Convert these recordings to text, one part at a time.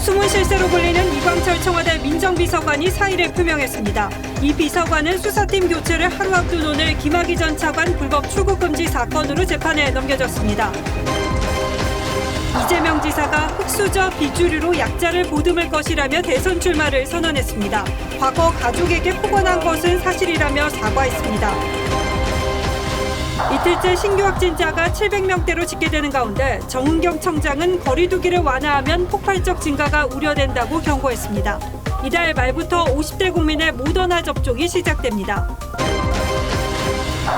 숨은 실세로 불리는 이광철 청와대 민정비서관이 사의를 표명했습니다. 이 비서관은 수사팀 교체를 하루 앞둔 오늘 김학의 전 차관 불법 출국 금지 사건으로 재판에 넘겨졌습니다. 이재명 지사가 흑수저 비주류로 약자를 보듬을 것이라며 대선 출마를 선언했습니다. 과거 가족에게 폭언한 것은 사실이라며 사과했습니다. 이틀째 신규 확진자가 700명대로 집계되는 가운데 정은경 청장은 거리 두기를 완화하면 폭발적 증가가 우려된다고 경고했습니다. 이달 말부터 50대 국민의 모더나 접종이 시작됩니다.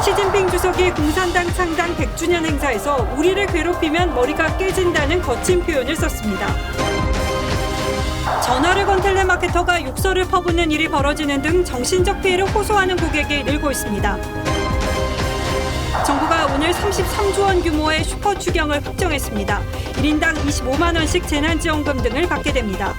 시진핑 주석이 공산당 창당 100주년 행사에서 우리를 괴롭히면 머리가 깨진다는 거친 표현을 썼습니다. 전화를 건 텔레마케터가 욕설을 퍼붓는 일이 벌어지는 등 정신적 피해를 호소하는 고객이 늘고 있습니다. 정부가 오늘 33조 원 규모의 슈퍼 추경을 확정했습니다. 1인당 25만 원씩 재난지원금 등을 받게 됩니다.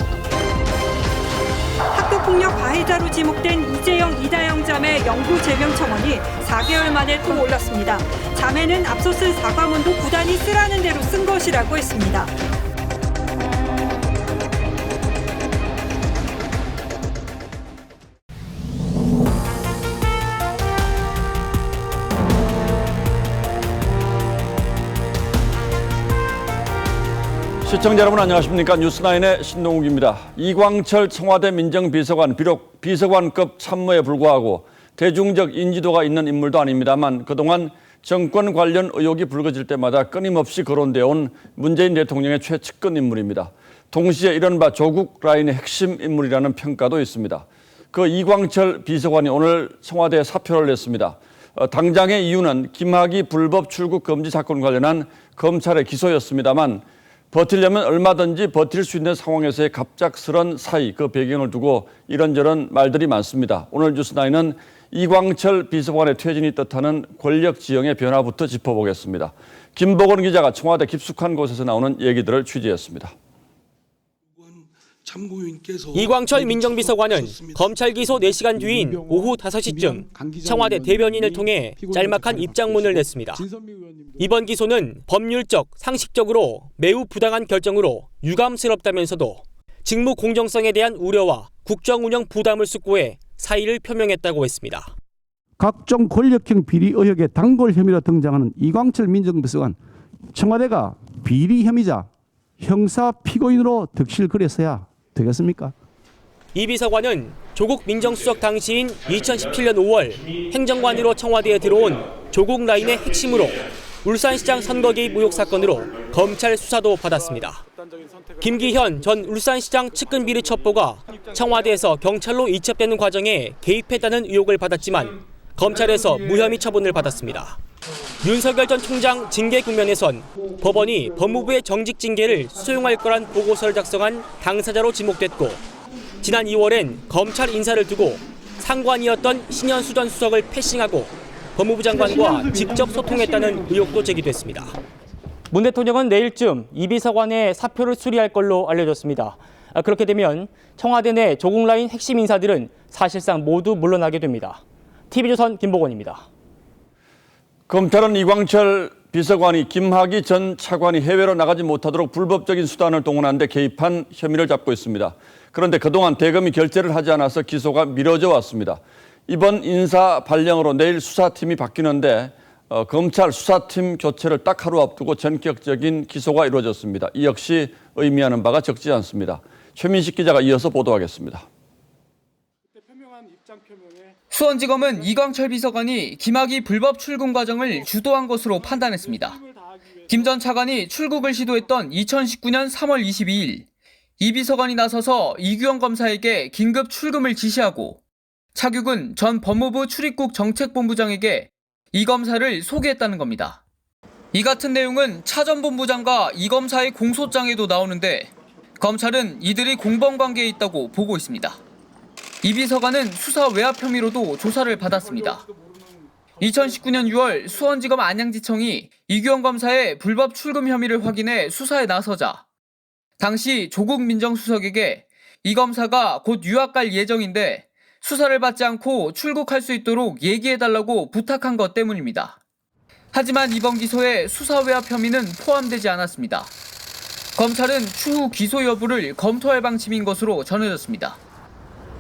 학교폭력 가해자로 지목된 이재영, 이다영 자매 영구 제명 청원이 4개월 만에 또 올랐습니다. 자매는 앞서 쓴 사과문도 부단히 쓰라는 대로 쓴 것이라고 했습니다. 시청자 여러분 안녕하십니까. 뉴스나인의 신동욱입니다. 이광철 청와대 민정비서관, 비록 비서관급 참모에 불과하고 대중적 인지도가 있는 인물도 아닙니다만 그동안 정권 관련 의혹이 불거질 때마다 끊임없이 거론되어 온 문재인 대통령의 최측근 인물입니다. 동시에 이른바 조국 라인의 핵심 인물이라는 평가도 있습니다. 그 이광철 비서관이 오늘 청와대에 사표를 냈습니다. 당장의 이유는 김학의 불법 출국 금지 사건 관련한 검찰의 기소였습니다만 버틸려면 얼마든지 버틸 수 있는 상황에서의 갑작스런 사의, 그 배경을 두고 이런저런 말들이 많습니다. 오늘 뉴스나인은 이광철 비서관의 퇴진이 뜻하는 권력 지형의 변화부터 짚어보겠습니다. 김보건 기자가 청와대 깊숙한 곳에서 나오는 얘기들을 취재했습니다. 이광철 민정비서관은 검찰 기소 4시간 뒤인 오후 5시쯤 청와대 대변인을 통해 짤막한 입장문을 냈습니다. 이번 기소는 법률적, 상식적으로 매우 부당한 결정으로 유감스럽다면서도 직무 공정성에 대한 우려와 국정 운영 부담을 숙고해 사의를 표명했다고 했습니다. 각종 권력형 비리 의혹의 단골 혐의로 등장하는 이광철 민정비서관, 청와대가 비리 혐의자, 형사 피고인으로 득실 그랬어야 되겠습니까? 이 비서관은 조국 민정수석 당시인 2017년 5월 행정관으로 청와대에 들어온 조국 라인의 핵심으로 울산시장 선거 개입 의혹 사건으로 검찰 수사도 받았습니다. 김기현 전 울산시장 측근 비리 첩보가 청와대에서 경찰로 이첩되는 과정에 개입했다는 의혹을 받았지만 검찰에서 무혐의 처분을 받았습니다. 윤석열 전 총장 징계 국면에선 법원이 법무부의 정직 징계를 수용할 거란 보고서를 작성한 당사자로 지목됐고 지난 2월엔 검찰 인사를 두고 상관이었던 신현수 전 수석을 패싱하고 법무부 장관과 직접 소통했다는 의혹도 제기됐습니다. 문 대통령은 내일쯤 이 비서관의 사표를 수리할 걸로 알려졌습니다. 그렇게 되면 청와대 내 조국 라인 핵심 인사들은 사실상 모두 물러나게 됩니다. TV조선 김보건입니다. 검찰은 이광철 비서관이 김학의 전 차관이 해외로 나가지 못하도록 불법적인 수단을 동원하는 데 개입한 혐의를 잡고 있습니다. 그런데 그동안 대검이 결재를 하지 않아서 기소가 미뤄져 왔습니다. 이번 인사 발령으로 내일 수사팀이 바뀌는데 검찰 수사팀 교체를 딱 하루 앞두고 전격적인 기소가 이루어졌습니다. 이 역시 의미하는 바가 적지 않습니다. 최민식 기자가 이어서 보도하겠습니다. 수원지검은 이광철 비서관이 김학의 불법 출국 과정을 주도한 것으로 판단했습니다. 김 전 차관이 출국을 시도했던 2019년 3월 22일 이 비서관이 나서서 이규영 검사에게 긴급 출금을 지시하고 차규근 전 법무부 출입국 정책본부장에게 이 검사를 소개했다는 겁니다. 이 같은 내용은 차 전 본부장과 이 검사의 공소장에도 나오는데 검찰은 이들이 공범관계에 있다고 보고 있습니다. 이 비서관은 수사 외압 혐의로도 조사를 받았습니다. 2019년 6월 수원지검 안양지청이 이규영 검사의 불법 출금 혐의를 확인해 수사에 나서자 당시 조국 민정수석에게 이 검사가 곧 유학 갈 예정인데 수사를 받지 않고 출국할 수 있도록 얘기해달라고 부탁한 것 때문입니다. 하지만 이번 기소에 수사 외압 혐의는 포함되지 않았습니다. 검찰은 추후 기소 여부를 검토할 방침인 것으로 전해졌습니다.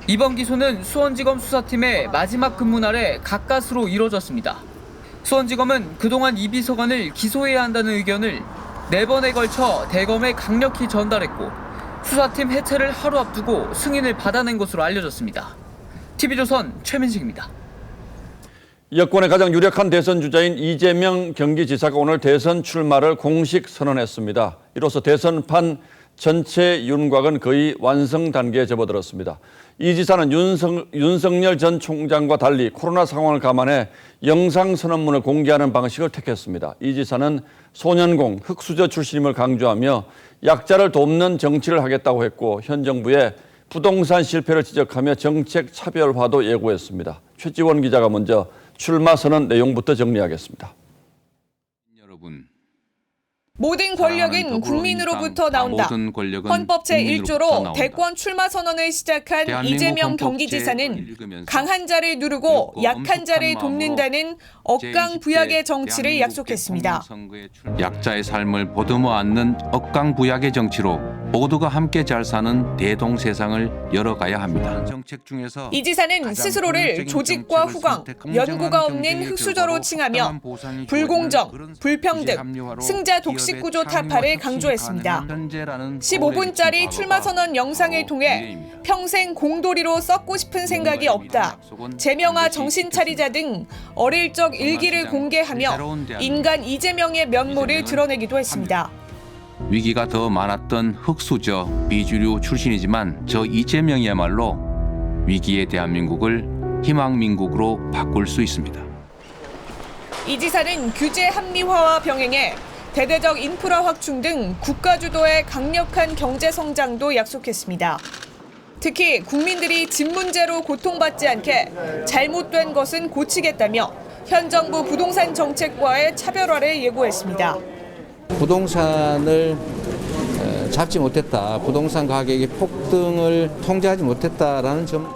이번 기소는 수원지검 수사팀의 마지막 근무 날에 가까스로 이뤄졌습니다. 수원지검은 그동안 이 비서관을 기소해야 한다는 의견을 4번에 걸쳐 대검에 강력히 전달했고 수사팀 해체를 하루 앞두고 승인을 받아낸 것으로 알려졌습니다. TV조선 최민식입니다. 여권의 가장 유력한 대선 주자인 이재명 경기지사가 오늘 대선 출마를 공식 선언했습니다. 이로써 대선판 전체 윤곽은 거의 완성 단계에 접어들었습니다. 이 지사는 윤석열 전 총장과 달리 코로나 상황을 감안해 영상 선언문을 공개하는 방식을 택했습니다. 이 지사는 소년공, 흑수저 출신임을 강조하며 약자를 돕는 정치를 하겠다고 했고 현 정부의 부동산 실패를 지적하며 정책 차별화도 예고했습니다. 최지원 기자가 먼저 출마 선언 내용부터 정리하겠습니다. 여러분, 모든 권력은 국민으로부터 나온다. 헌법 제1조로 대권 출마 선언을 시작한 이재명 경기지사는 강한 자를 누르고 약한 자를 돕는다는 억강부약의 정치를 약속했습니다. 약자의 삶을 보듬어 안는 억강부약의 정치로 모두가 함께 잘 사는 대동세상을 열어가야 합니다. 이 지사는 스스로를 조직과 후광, 연고가 없는 흑수저로 칭하며 불공정, 불평등, 승자 독식 구조 타파를 강조했습니다. 15분짜리 출마 선언 영상을 통해 평생 공돌이로 썩고 싶은 생각이 없다, 제명아 정신 차리자 등 어릴 적 일기를 공개하며 인간 이재명의 면모를 드러내기도 했습니다. 위기가 더 많았던 흑수저 비주류 출신이지만 저 이재명이야말로 위기의 대한민국을 희망민국으로 바꿀 수 있습니다. 이 지사는 규제 합리화와 병행해 대대적 인프라 확충 등 국가 주도의 강력한 경제 성장도 약속했습니다. 특히 국민들이 집 문제로 고통받지 않게 잘못된 것은 고치겠다며 현 정부 부동산 정책과의 차별화를 예고했습니다. 부동산을 잡지 못했다. 부동산 가격의 폭등을 통제하지 못했다라는 점.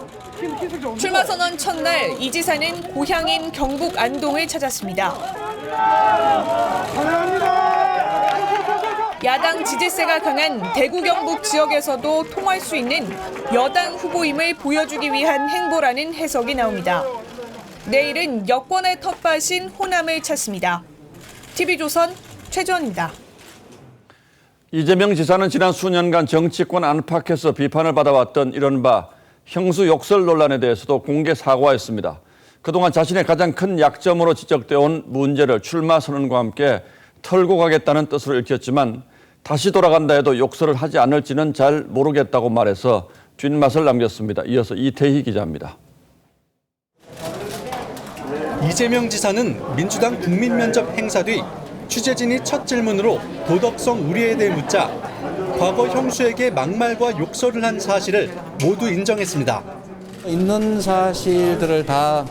출마 선언 첫날 이 지사는 고향인 경북 안동을 찾았습니다. 야당 지지세가 강한 대구 경북 지역에서도 통할 수 있는 여당 후보임을 보여주기 위한 행보라는 해석이 나옵니다. 내일은 여권의 텃밭인 호남을 찾습니다. TV조선 최지원입니다. 이재명 지사는 지난 수년간 정치권 안팎에서 비판을 받아왔던 이른바 형수 욕설 논란에 대해서도 공개 사과했습니다. 그동안 자신의 가장 큰 약점으로 지적되어 온 문제를 출마 선언과 함께 털고 가겠다는 뜻으로 읽혔지만 다시 돌아간다 해도 욕설을 하지 않을지는 잘 모르겠다고 말해서 뒷맛을 남겼습니다. 이어서 이태희 기자입니다. 이재명 지사는 민주당 국민면접 행사 뒤 취재진이 첫 질문으로 도덕성 우려에 대해 묻자 과거 형수에게 막말과 욕설을 한 사실을 모두 인정했습니다. 있는 사실들을 다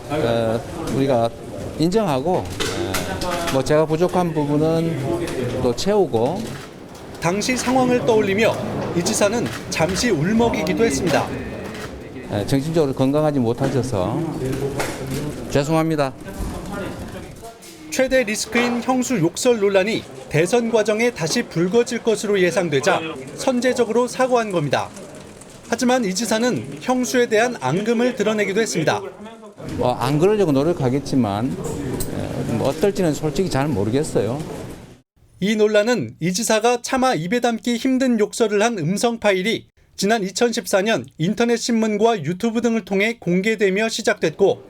우리가 인정하고 뭐 제가 부족한 부분은 또 채우고. 당시 상황을 떠올리며 이 지사는 잠시 울먹이기도 했습니다. 정신적으로 건강하지 못하셔서 죄송합니다. 최대 리스크인 형수 욕설 논란이 대선 과정에 다시 불거질 것으로 예상되자 선제적으로 사과한 겁니다. 하지만 이 지사는 형수에 대한 앙금을 드러내기도 했습니다. 안 그러려고 노력하겠지만 어떨지는 솔직히 잘 모르겠어요. 이 논란은 이 지사가 차마 입에 담기 힘든 욕설을 한 음성 파일이 지난 2014년 인터넷 신문과 유튜브 등을 통해 공개되며 시작됐고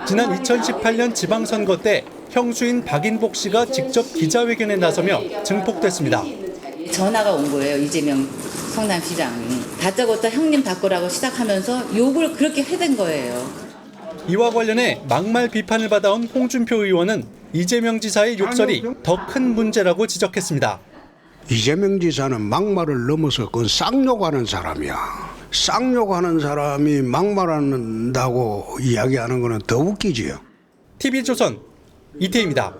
지난 2018년 지방선거 때 형수인 박인복 씨가 직접 기자회견에 나서며 증폭됐습니다. 전화가 온 거예요. 이재명 성남시장이. 다짜고짜 형님 바꾸라고 시작하면서 욕을 그렇게 해댄 거예요. 이와 관련해 막말 비판을 받아온 홍준표 의원은 이재명 지사의 욕설이 더 큰 문제라고 지적했습니다. 이재명 지사는 막말을 넘어서 그건 쌍욕하는 사람이야. 쌍욕하는 사람이 막말한다고 이야기하는 거는 더 웃기지요. TV조선 이태희입니다.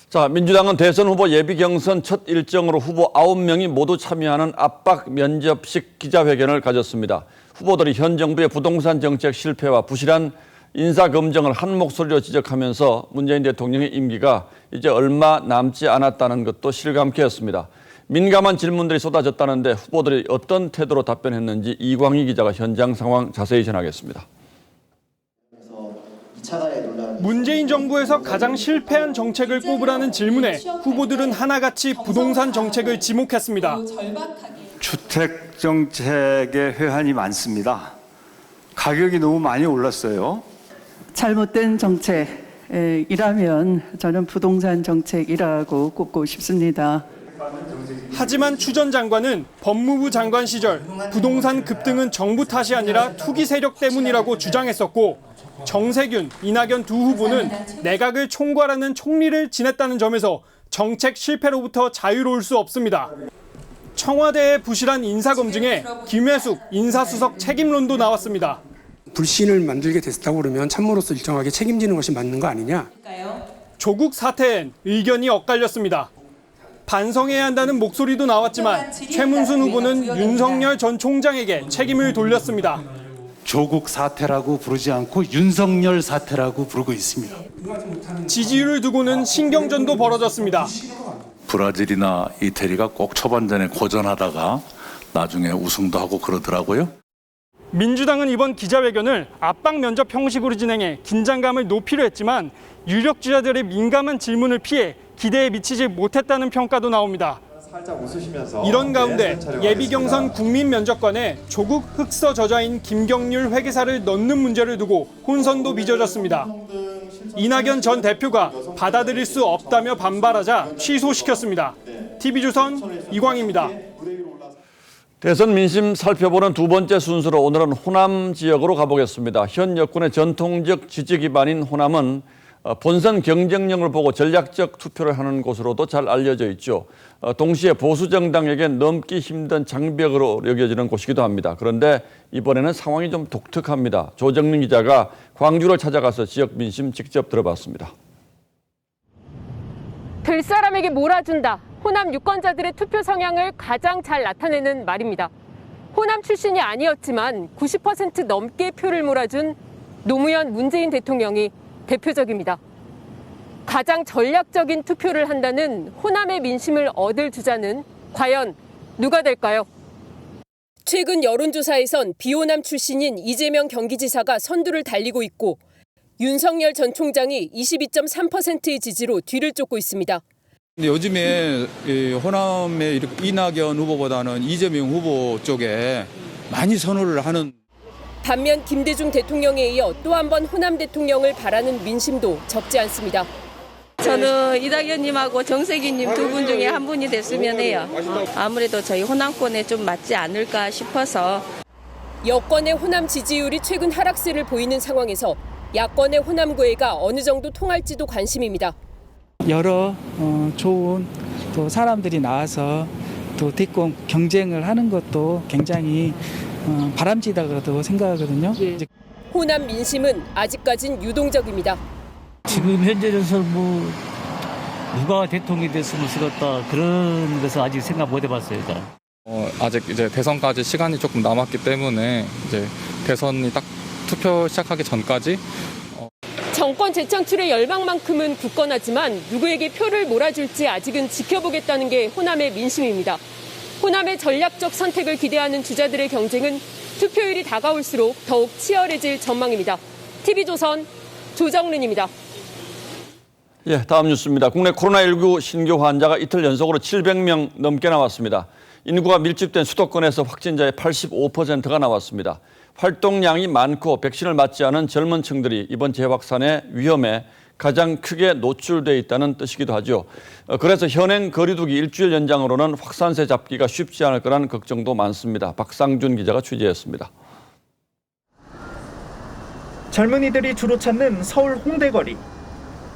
자, 민주당은 대선 후보 예비 경선 첫 일정으로 후보 9명이 모두 참여하는 압박 면접식 기자회견을 가졌습니다. 후보들이 현 정부의 부동산 정책 실패와 부실한 인사검증을 한 목소리로 지적하면서 문재인 대통령의 임기가 이제 얼마 남지 않았다는 것도 실감케 했습니다. 민감한 질문들이 쏟아졌다는데 후보들이 어떤 태도로 답변했는지 이광희 기자가 현장 상황 자세히 전하겠습니다. 문재인 정부에서 가장 실패한 정책을 꼽으라는 질문에 후보들은 하나같이 부동산 정책을 지목했습니다. 주택 정책에 회한이 많습니다. 가격이 너무 많이 올랐어요. 잘못된 정책이라면 저는 부동산 정책이라고 꼽고 싶습니다. 하지만 추 전 장관은 법무부 장관 시절 부동산 급등은 정부 탓이 아니라 투기 세력 때문이라고 주장했었고, 정세균, 이낙연 두 후보는 내각을 총괄하는 총리를 지냈다는 점에서 정책 실패로부터 자유로울 수 없습니다. 청와대의 부실한 인사검증에 김회숙 인사수석 책임론도 나왔습니다. 불신을 만들게 됐다고 그러면 참모로서 일정하게 책임지는 것이 맞는 거 아니냐? 조국 사태엔 의견이 엇갈렸습니다. 반성해야 한다는 목소리도 나왔지만 최문순 후보는 윤석열 전 총장에게 책임을 돌렸습니다. 조국 사태라고 부르지 않고 윤석열 사태라고 부르고 있습니다. 지지율을 두고는 신경전도 벌어졌습니다. 브라질이나 이태리가 꼭 초반전에 고전하다가 나중에 우승도 하고 그러더라고요. 민주당은 이번 기자회견을 압박 면접 형식으로 진행해 긴장감을 높이려 했지만 유력 주자들의 민감한 질문을 피해 기대에 미치지 못했다는 평가도 나옵니다. 이런 가운데 예비 경선 국민 면접관에 조국 흑서 저자인 김경률 회계사를 넣는 문제를 두고 혼선도 빚어졌습니다. 이낙연 전 대표가 받아들일 수 없다며 반발하자 취소시켰습니다. TV조선 이광희입니다. 대선 민심 살펴보는 두 번째 순서로 오늘은 호남 지역으로 가보겠습니다. 현 여권의 전통적 지지 기반인 호남은 본선 경쟁력을 보고 전략적 투표를 하는 곳으로도 잘 알려져 있죠. 동시에 보수 정당에게 넘기 힘든 장벽으로 여겨지는 곳이기도 합니다. 그런데 이번에는 상황이 좀 독특합니다. 조정민 기자가 광주를 찾아가서 지역 민심 직접 들어봤습니다. 될 사람에게 몰아준다. 호남 유권자들의 투표 성향을 가장 잘 나타내는 말입니다. 호남 출신이 아니었지만 90% 넘게 표를 몰아준 노무현 문재인 대통령이 대표적입니다. 가장 전략적인 투표를 한다는 호남의 민심을 얻을 주자는 과연 누가 될까요? 최근 여론조사에선 비호남 출신인 이재명 경기지사가 선두를 달리고 있고 윤석열 전 총장이 22.3%의 지지로 뒤를 쫓고 있습니다. 요즘에 호남의 이낙연 후보보다는 이재명 후보 쪽에 많이 선호를 하는. 반면 김대중 대통령에 이어 또 한 번 호남 대통령을 바라는 민심도 적지 않습니다. 저는 이낙연님하고 정세균님 두 분 중에 한 분이 됐으면 해요. 아무래도 저희 호남권에 좀 맞지 않을까 싶어서. 여권의 호남 지지율이 최근 하락세를 보이는 상황에서 야권의 호남구애가 어느 정도 통할지도 관심입니다. 여러 좋은 또 사람들이 나와서 또 대권 경쟁을 하는 것도 굉장히 바람직하다고 생각하거든요. 호남 민심은 아직까진 유동적입니다. 지금 현재로서 누가 대통령이 됐으면 쓰겠다 그런 것은 아직 생각 못 해봤어요. 일단. 아직 이제 대선까지 시간이 조금 남았기 때문에 이제 대선이 딱 투표 시작하기 전까지. 정권 재창출의 열망만큼은 굳건하지만 누구에게 표를 몰아줄지 아직은 지켜보겠다는 게 호남의 민심입니다. 호남의 전략적 선택을 기대하는 주자들의 경쟁은 투표율이 다가올수록 더욱 치열해질 전망입니다. TV조선 조정른입니다. 예, 다음 뉴스입니다. 국내 코로나19 신규 환자가 이틀 연속으로 700명 넘게 나왔습니다. 인구가 밀집된 수도권에서 확진자의 85%가 나왔습니다. 활동량이 많고 백신을 맞지 않은 젊은 층들이 이번 재확산의 위험에 가장 크게 노출돼 있다는 뜻이기도 하죠. 그래서 현행 거리두기 일주일 연장으로는 확산세 잡기가 쉽지 않을 거라는 걱정도 많습니다. 박상준 기자가 취재했습니다. 젊은이들이 주로 찾는 서울 홍대거리.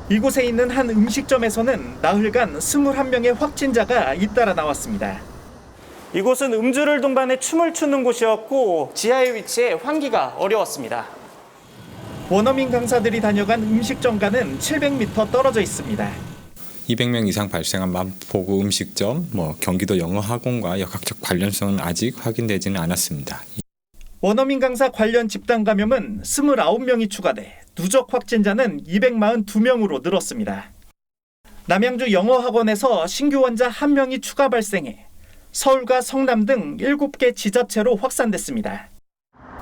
이곳에 있는 한 음식점에서는 나흘간 21명의 확진자가 잇따라 나왔습니다. 이곳은 음주를 동반해 춤을 추는 곳이었고 지하에 위치해 환기가 어려웠습니다. 원어민 강사들이 다녀간 음식점과는 700m 떨어져 있습니다. 200명 이상 발생한 마포구 음식점, 경기도 영어학원과 역학적 관련성은 아직 확인되지는 않았습니다. 원어민 강사 관련 집단 감염은 29명이 추가돼 누적 확진자는 242명으로 늘었습니다. 남양주 영어학원에서 신규 환자 1명이 추가 발생해 서울과 성남 등 7개 지자체로 확산됐습니다.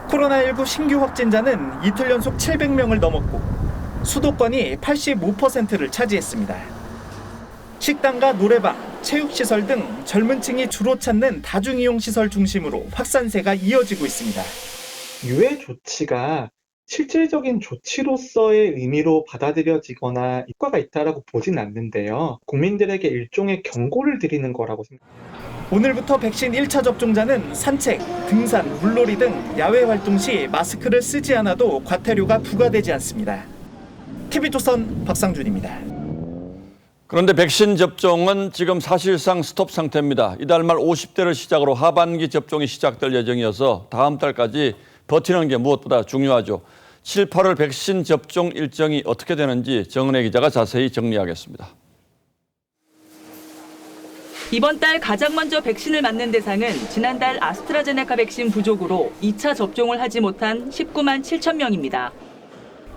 코로나19 신규 확진자는 이틀 연속 700명을 넘었고 수도권이 85%를 차지했습니다. 식당과 노래방, 체육시설 등 젊은 층이 주로 찾는 다중이용시설 중심으로 확산세가 이어지고 있습니다. 유예 조치가 실질적인 조치로서의 의미로 받아들여지거나 효과가 있다라고 보진 않는데요. 국민들에게 일종의 경고를 드리는 거라고 생각합니다. 오늘부터 백신 1차 접종자는 산책, 등산, 물놀이 등 야외 활동 시 마스크를 쓰지 않아도 과태료가 부과되지 않습니다. TV조선 박상준입니다. 그런데 백신 접종은 지금 사실상 스톱 상태입니다. 이달 말 50대를 시작으로 하반기 접종이 시작될 예정이어서 다음 달까지 버티는 게 무엇보다 중요하죠. 7, 8월 백신 접종 일정이 어떻게 되는지 정은혜 기자가 자세히 정리하겠습니다. 이번 달 가장 먼저 백신을 맞는 대상은 지난달 아스트라제네카 백신 부족으로 2차 접종을 하지 못한 19만 7천 명입니다.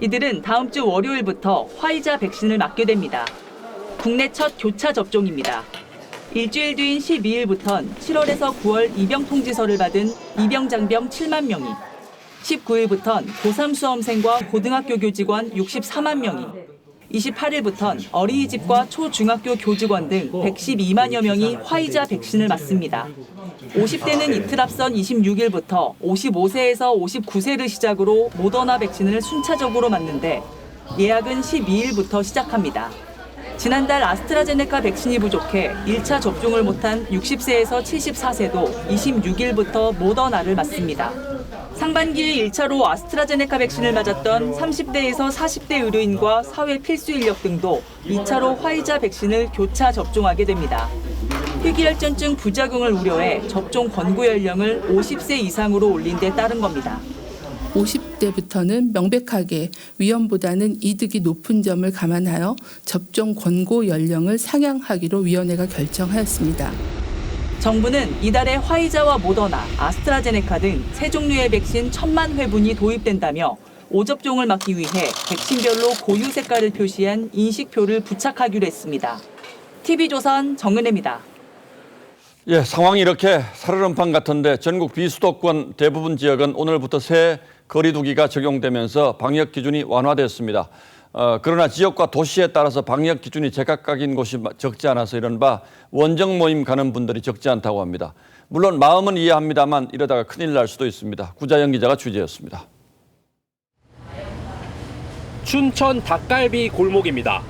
이들은 다음 주 월요일부터 화이자 백신을 맞게 됩니다. 국내 첫 교차 접종입니다. 일주일 뒤인 12일부턴 7월에서 9월 입영 통지서를 받은 입영 장병 7만 명이, 19일부턴 고3 수험생과 고등학교 교직원 64만 명이, 28일부턴 어린이집과 초중학교 교직원 등 112만여 명이 화이자 백신을 맞습니다. 50대는 이틀 앞선 26일부터 55세에서 59세를 시작으로 모더나 백신을 순차적으로 맞는데 예약은 12일부터 시작합니다. 지난달 아스트라제네카 백신이 부족해 1차 접종을 못한 60세에서 74세도 26일부터 모더나를 맞습니다. 상반기에 1차로 아스트라제네카 백신을 맞았던 30대에서 40대 의료인과 사회 필수 인력 등도 2차로 화이자 백신을 교차 접종하게 됩니다. 희귀혈전증 부작용을 우려해 접종 권고 연령을 50세 이상으로 올린 데 따른 겁니다. 50대부터는 명백하게 위험보다는 이득이 높은 점을 감안하여 접종 권고 연령을 상향하기로 위원회가 결정하였습니다. 정부는 이달에 화이자와 모더나, 아스트라제네카 등 세 종류의 백신 1,000만 회분이 도입된다며 5접종을 막기 위해 백신별로 고유 색깔을 표시한 인식표를 부착하기로 했습니다. TV조선 정은혜입니다. 예, 상황이 이렇게 살얼음판 같은데 전국 비수도권 대부분 지역은 오늘부터 새 거리두기가 적용되면서 방역 기준이 완화됐습니다. 그러나 지역과 도시에 따라서 방역 기준이 제각각인 곳이 적지 않아서 이른바 원정 모임 가는 분들이 적지 않다고 합니다. 물론 마음은 이해합니다만 이러다가 큰일 날 수도 있습니다. 구자영 기자가 취재했습니다. 춘천 닭갈비 골목입니다.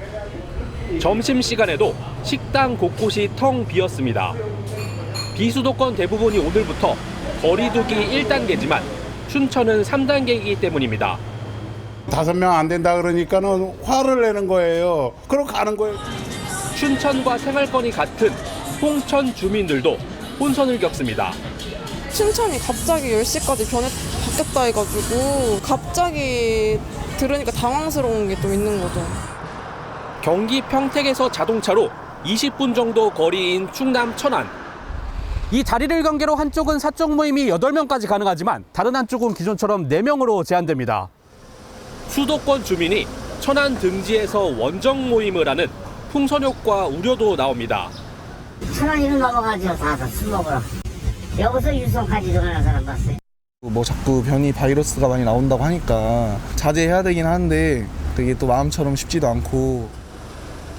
점심시간에도 식당 곳곳이 텅 비었습니다. 비수도권 대부분이 오늘부터 거리두기 1단계지만 춘천은 3단계이기 때문입니다. 5명 안 된다 그러니까는 화를 내는 거예요. 그럼 가는 거예요. 춘천과 생활권이 같은 홍천 주민들도 혼선을 겪습니다. 춘천이 갑자기 10시까지 바뀌었다 해가지고 갑자기 들으니까 당황스러운 게 또 있는 거죠. 경기 평택에서 자동차로 20분 정도 거리인 충남 천안. 이 다리를 경계로 한쪽은 사적 모임이 8명까지 가능하지만 다른 한쪽은 기존처럼 4명으로 제한됩니다. 수도권 주민이 천안 등지에서 원정 모임을 하는 풍선효과 우려도 나옵니다. 천안으로 넘어가죠. 다 술 먹으러. 여기서 유성까지 들어가는 사람 봤어요. 자꾸 변이 바이러스가 많이 나온다고 하니까 자제해야 되긴 하는데 되게 또 마음처럼 쉽지도 않고.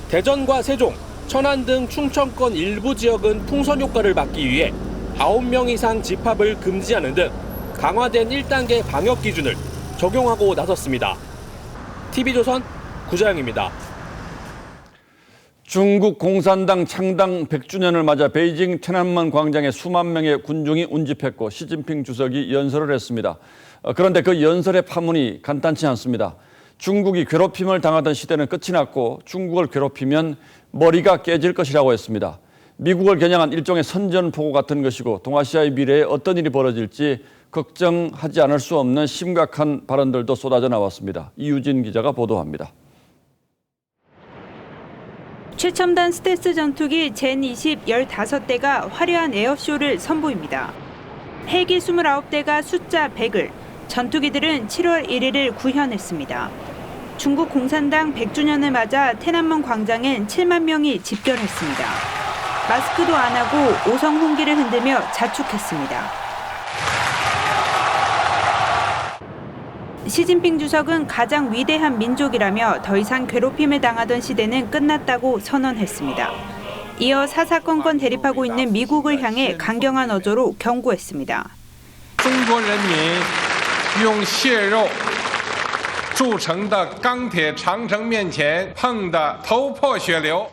대전과 세종, 천안 등 충청권 일부 지역은 풍선 효과를 막기 위해 9명 이상 집합을 금지하는 등 강화된 1단계 방역 기준을 적용하고 나섰습니다. TV조선 구자영입니다. 중국 공산당 창당 100주년을 맞아 베이징天安门 광장에 수만 명의 군중이 운집했고 시진핑 주석이 연설을 했습니다. 그런데 그 연설의 파문이 간단치 않습니다. 중국이 괴롭힘을 당하던 시대는 끝이 났고 중국을 괴롭히면 머리가 깨질 것이라고 했습니다. 미국을 겨냥한 일종의 선전포고 같은 것이고 동아시아의 미래에 어떤 일이 벌어질지 걱정하지 않을 수 없는 심각한 발언들도 쏟아져 나왔습니다. 이유진 기자가 보도합니다. 최첨단 스텔스 전투기 젠-20 15대가 화려한 에어쇼를 선보입니다. 헬기 29대가 숫자 100을, 전투기들은 7월 1일을 구현했습니다. 중국 공산당 100주년을 맞아天安門 광장엔 7만 명이 집결했습니다. 마스크도 안 하고 오성 홍기를 흔들며 자축했습니다. 시진핑 주석은 가장 위대한 민족이라며 더 이상 괴롭힘을 당하던 시대는 끝났다고 선언했습니다. 이어 사사건건 대립하고 있는 미국을 향해 강경한 어조로 경고했습니다. 中国人民用血肉铸成的钢铁长城面前碰得头破血流.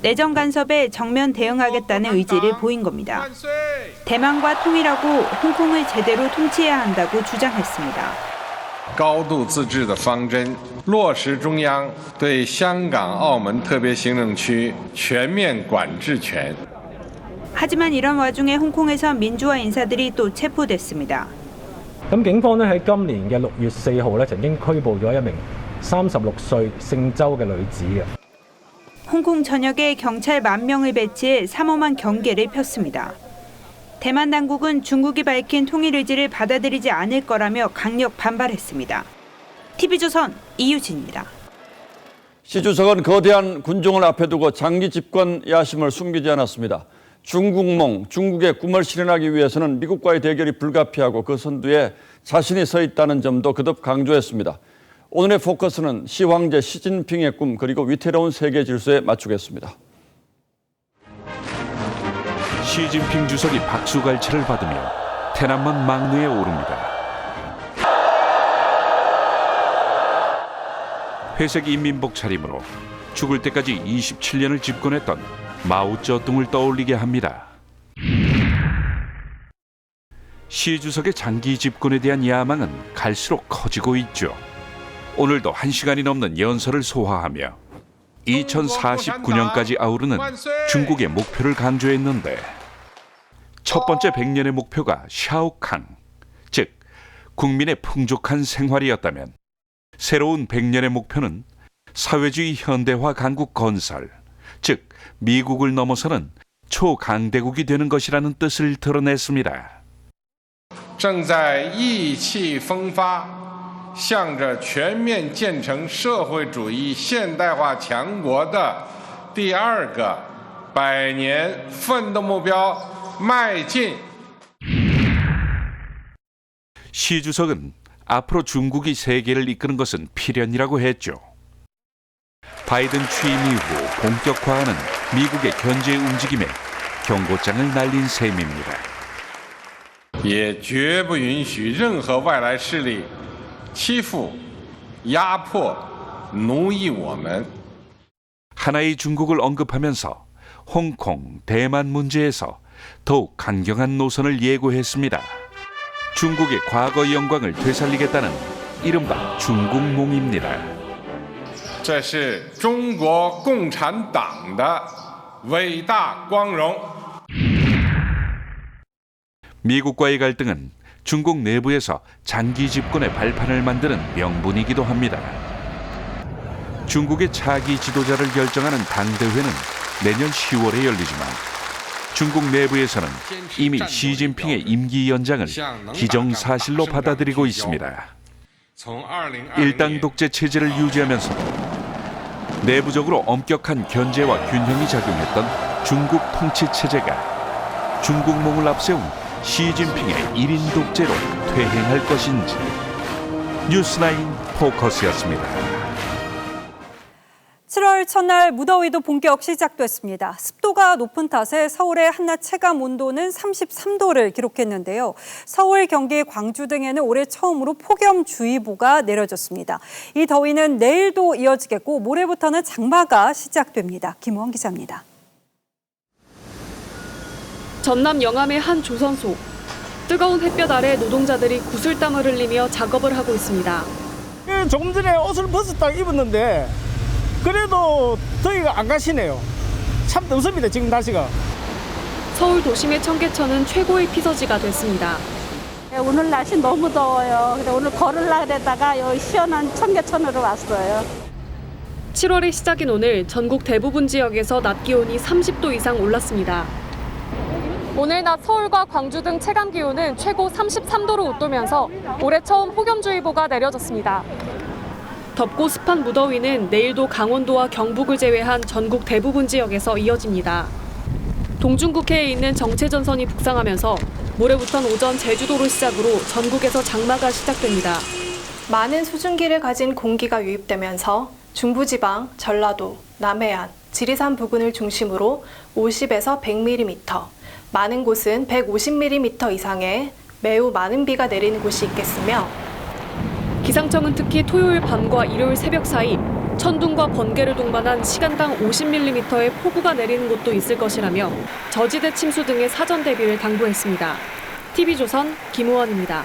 내정 간섭에 정면 대응하겠다는 의지를 보인 겁니다. 대만과 통일하고 홍콩을 제대로 통치해야 한다고 주장했습니다. 高度自治的方针，落实中央对香港、澳门特别行政区全面管制权。 하지만 이런 와중에 홍콩에서 민주화 인사들이 또 체포됐습니다. 咁警方咧喺今年嘅6月4號咧曾經拘捕咗一名36歲姓周嘅女子嘅。 홍콩 전역에 경찰 10,000명을 배치해 삼엄한 경계를 폈습니다. 대만 당국은 중국이 밝힌 통일 의지를 받아들이지 않을 거라며 강력 반발했습니다. TV조선 이유진입니다. 시 주석은 거대한 군종을 앞에 두고 장기 집권 야심을 숨기지 않았습니다. 중국몽, 중국의 꿈을 실현하기 위해서는 미국과의 대결이 불가피하고 그 선두에 자신이 서 있다는 점도 거듭 강조했습니다. 오늘의 포커스는 시 황제 시진핑의 꿈 그리고 위태로운 세계 질서에 맞추겠습니다. 시진핑 주석이 박수갈채를 받으며 태난먼 망루에 오릅니다. 회색 인민복 차림으로 죽을 때까지 27년을 집권했던 마오쩌둥을 떠올리게 합니다. 시 주석의 장기 집권에 대한 야망은 갈수록 커지고 있죠. 오늘도 1시간이 넘는 연설을 소화하며 2049년까지 아우르는 중국의 목표를 강조했는데 첫 번째 100년의 목표가 샤오캉, 즉 국민의 풍족한 생활이었다면 새로운 100년의 목표는 사회주의 현대화 강국 건설, 즉 미국을 넘어서는 초강대국이 되는 것이라는 뜻을 드러냈습니다. 正在意气风发，向着全面建成社会主义现代化强国的第2个100年奋斗目标迈进。 시 주석은 앞으로 중국이 세계를 이끄는 것은 필연이라고 했죠. 바이든 취임 이후 본격화하는 미국의 견제 움직임에 경고장을 날린 셈입니다. 也绝不允许任何外来势力欺负、压迫、奴役我们。 하나의 중국을 언급하면서 홍콩, 대만 문제에서 더욱 강경한 노선을 예고했습니다. 중국의 과거 영광을 되살리겠다는 이른바 중국몽입니다. 这是中国共产党的伟大光荣。 미국과의 갈등은 중국 내부에서 장기 집권의 발판을 만드는 명분이기도 합니다. 중국의 차기 지도자를 결정하는 당대회는 내년 10월에 열리지만 중국 내부에서는 이미 시진핑의 임기 연장을 기정사실로 받아들이고 있습니다. 일당 독재 체제를 유지하면서도 내부적으로 엄격한 견제와 균형이 작용했던 중국 통치 체제가 중국몽을 앞세운 시진핑의 1인 독재로 퇴행할 것인지. 뉴스나인 포커스였습니다. 7월 첫날 무더위도 본격 시작됐습니다. 습도가 높은 탓에 서울의 한낮 체감 온도는 33도를 기록했는데요. 서울, 경기, 광주 등에는 올해 처음으로 폭염주의보가 내려졌습니다. 이 더위는 내일도 이어지겠고 모레부터는 장마가 시작됩니다. 김우원 기자입니다. 전남 영암의 한 조선소. 뜨거운 햇볕 아래 노동자들이 구슬땀을 흘리며 작업을 하고 있습니다. 조금 전에 옷을 벗었다 입었는데 그래도 더위가 안 가시네요. 참 덥습니다, 지금 날씨가. 서울 도심의 청계천은 최고의 피서지가 됐습니다. 오늘 날씨 너무 더워요. 오늘 걸으려고 했다가 여기 시원한 청계천으로 왔어요. 7월의 시작인 오늘 전국 대부분 지역에서 낮 기온이 30도 이상 올랐습니다. 오늘 낮 서울과 광주 등 체감 기온은 최고 33도로 웃돌면서 올해 처음 폭염주의보가 내려졌습니다. 덥고 습한 무더위는 내일도 강원도와 경북을 제외한 전국 대부분 지역에서 이어집니다. 동중국해에 있는 정체전선이 북상하면서 모레부터는 오전 제주도를 시작으로 전국에서 장마가 시작됩니다. 많은 수증기를 가진 공기가 유입되면서 중부지방, 전라도, 남해안, 지리산 부근을 중심으로 50에서 100mm, 많은 곳은 150mm 이상의 매우 많은 비가 내리는 곳이 있겠으며 기상청은 특히 토요일 밤과 일요일 새벽 사이 천둥과 번개를 동반한 시간당 50mm의 폭우가 내리는 곳도 있을 것이라며 저지대 침수 등의 사전 대비를 당부했습니다. TV조선 김우원입니다.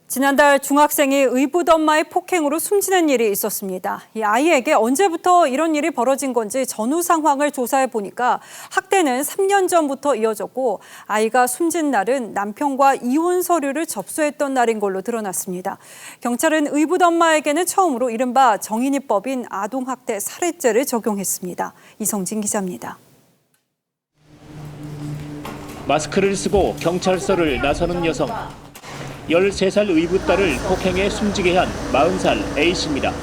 지난달 중학생이 의붓 엄마의 폭행으로 숨지는 일이 있었습니다. 이 아이에게 언제부터 이런 일이 벌어진 건지 전후 상황을 조사해 보니까 학대는 3년 전부터 이어졌고 아이가 숨진 날은 남편과 이혼 서류를 접수했던 날인 걸로 드러났습니다. 경찰은 의붓 엄마에게는 처음으로 이른바 정인이법인 아동학대 살해죄를 적용했습니다. 이성진 기자입니다. 마스크를 쓰고 경찰서를 나서는 여성. 13살 의붓 딸을 폭행해 숨지게 한 40살 A씨입니다.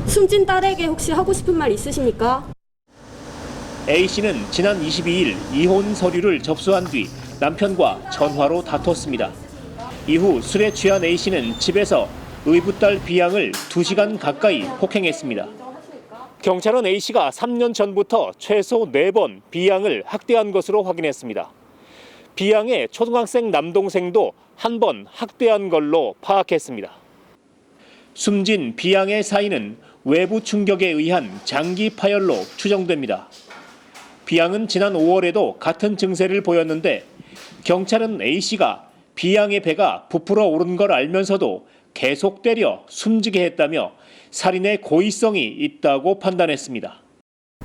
숨진 딸에게 혹시 하고 싶은 말 있으십니까? A씨는 지난 22일 이혼 서류를 접수한 뒤 남편과 전화로 다퉜습니다. 이후 술에 취한 A씨는 집에서 의붓 딸 B양을 2시간 가까이 폭행했습니다. 경찰은 A씨가 3년 전부터 최소 4번 B양을 학대한 것으로 확인했습니다. B양의 초등학생 남동생도 한 번 학대한 걸로 파악했습니다. 숨진 B양의 사인은 외부 충격에 의한 장기 파열로 추정됩니다. B양은 지난 5월에도 같은 증세를 보였는데 경찰은 A씨가 B양의 배가 부풀어 오른 걸 알면서도 계속 때려 숨지게 했다며 살인의 고의성이 있다고 판단했습니다.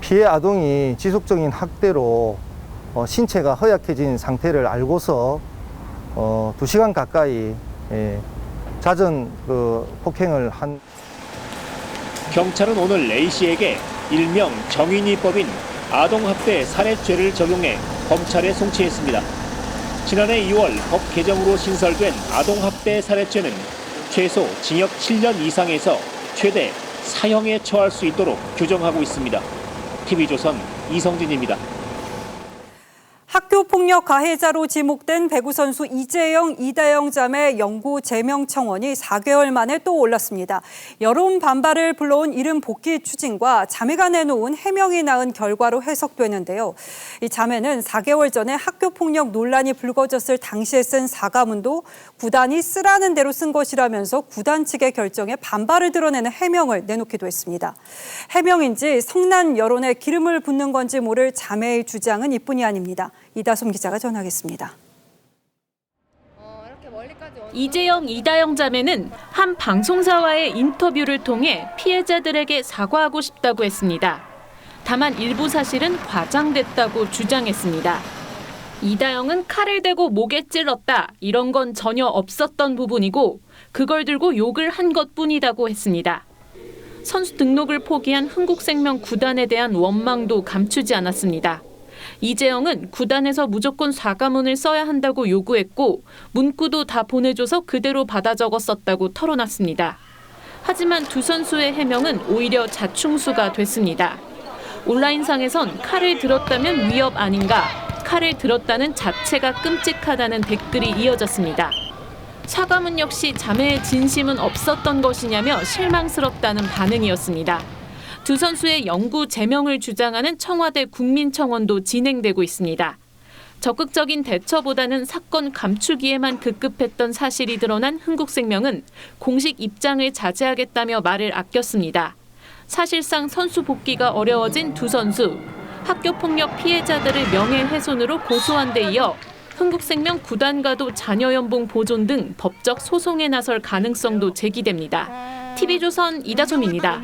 피해 아동이 지속적인 학대로 신체가 허약해진 상태를 알고서 2시간 가까이 잦은 폭행을 한. 경찰은 오늘 A씨에게 일명 정인이법인 아동학대 살해죄를 적용해 검찰에 송치했습니다. 지난해 2월 법 개정으로 신설된 아동학대 살해죄는 최소 징역 7년 이상에서 최대 사형에 처할 수 있도록 규정하고 있습니다. TV조선 이성진입니다. 학교폭력 가해자로 지목된 배구 선수 이재영, 이다영 자매 영구 제명 청원이 4개월 만에 또 올랐습니다. 여론 반발을 불러온 이름 복귀 추진과 자매가 내놓은 해명이 낳은 결과로 해석되는데요. 이 자매는 4개월 전에 학교폭력 논란이 불거졌을 당시에 쓴 사과문도 구단이 쓰라는 대로 쓴 것이라면서 구단 측의 결정에 반발을 드러내는 해명을 내놓기도 했습니다. 해명인지 성난 여론에 기름을 붓는 건지 모를 자매의 주장은 이뿐이 아닙니다. 이다솜 기자가 전하겠습니다. 이재영, 이다영 자매는 한 방송사와의 인터뷰를 통해 피해자들에게 사과하고 싶다고 했습니다. 다만 일부 사실은 과장됐다고 주장했습니다. 이다영은 칼을 대고 목에 찔렀다, 이런 건 전혀 없었던 부분이고 그걸 들고 욕을 한 것뿐이라고 했습니다. 선수 등록을 포기한 흥국생명 구단에 대한 원망도 감추지 않았습니다. 이재영은 구단에서 무조건 사과문을 써야 한다고 요구했고 문구도 다 보내줘서 그대로 받아 적었었다고 털어놨습니다. 하지만 두 선수의 해명은 오히려 자충수가 됐습니다. 온라인상에선 칼을 들었다면 위협 아닌가, 칼을 들었다는 자체가 끔찍하다는 댓글이 이어졌습니다. 사과문 역시 자매의 진심은 없었던 것이냐며 실망스럽다는 반응이었습니다. 두 선수의 영구 제명을 주장하는 청와대 국민청원도 진행되고 있습니다. 적극적인 대처보다는 사건 감추기에만 급급했던 사실이 드러난 흥국생명은 공식 입장을 자제하겠다며 말을 아꼈습니다. 사실상 선수 복귀가 어려워진 두 선수, 학교폭력 피해자들을 명예훼손으로 고소한 데 이어 흥국생명 구단과도 자녀연봉 보존 등 법적 소송에 나설 가능성도 제기됩니다. TV조선 이다솜입니다.